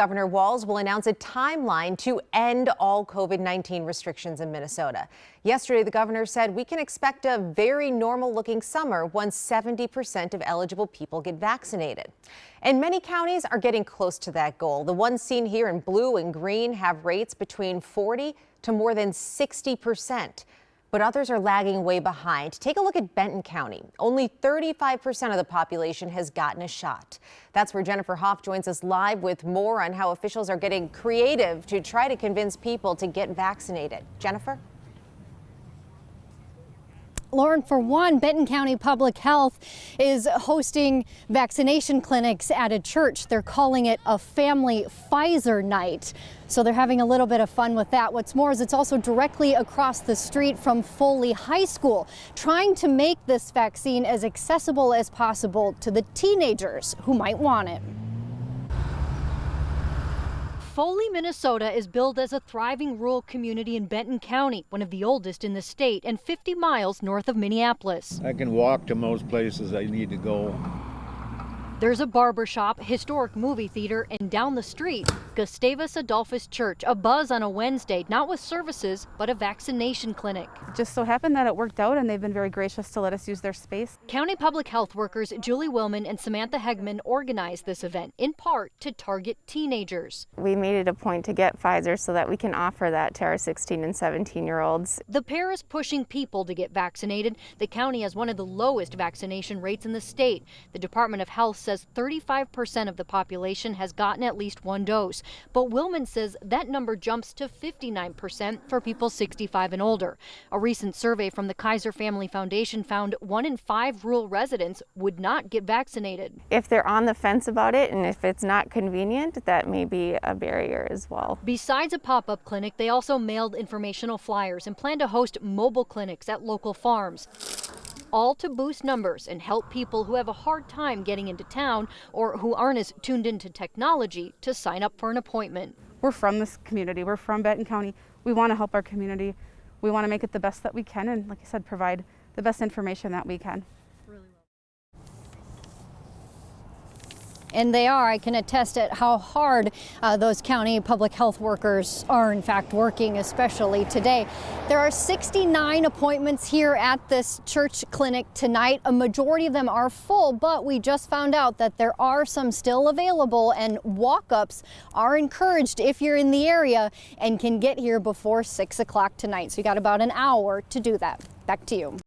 Governor Walz will announce a timeline to end all COVID-19 restrictions in Minnesota. Yesterday, the governor said we can expect a very normal-looking summer once 70% of eligible people get vaccinated. And many counties are getting close to that goal. The ones seen here in blue and green have rates between 40 to more than 60%. But others are lagging way behind. Take a look at Benton County. Only 35% of the population has gotten a shot. That's where Jennifer Hoff joins us live with more on how officials are getting creative to try to convince people to get vaccinated. Jennifer? Lauren, for one, Benton County Public Health is hosting vaccination clinics at a church. They're calling it a family Pfizer night. So they're having a little bit of fun with that. What's more is it's also directly across the street from Foley High School, trying to make this vaccine as accessible as possible to the teenagers who might want it. Foley, Minnesota is billed as a thriving rural community in Benton County, one of the oldest in the state and 50 miles north of Minneapolis. I can walk to most places I need to go. There's a barber shop, historic movie theater, and down the street, Gustavus Adolphus Church, a buzz on a Wednesday, not with services, but a vaccination clinic. It just so happened that it worked out and they've been very gracious to let us use their space. County public health workers Julie Willman and Samantha Hegman organized this event, in part to target teenagers. We made it a point to get Pfizer so that we can offer that to our 16 and 17-year-olds. The pair is pushing people to get vaccinated. The county has one of the lowest vaccination rates in the state. The Department of Health says 35% of the population has gotten at least one dose. But Willman says that number jumps to 59% for people 65 and older. A recent survey from the Kaiser Family Foundation found 1 in 5 rural residents would not get vaccinated. If they're on the fence about it and if it's not convenient, that may be a barrier as well. Besides a pop-up clinic, they also mailed informational flyers and plan to host mobile clinics at local farms, all to boost numbers and help people who have a hard time getting into town or who aren't as tuned into technology to sign up for an appointment. We're from this community. We're from Benton County. We want to help our community. We want to make it the best that we can and, like I said, provide the best information that we can. And they are. I can attest at how hard those county public health workers are in fact working, especially today. There are 69 appointments here at this church clinic tonight. A majority of them are full, but we just found out that there are some still available, and walk-ups are encouraged if you're in the area and can get here before 6 o'clock tonight. So you got about an hour to do that. Back to you.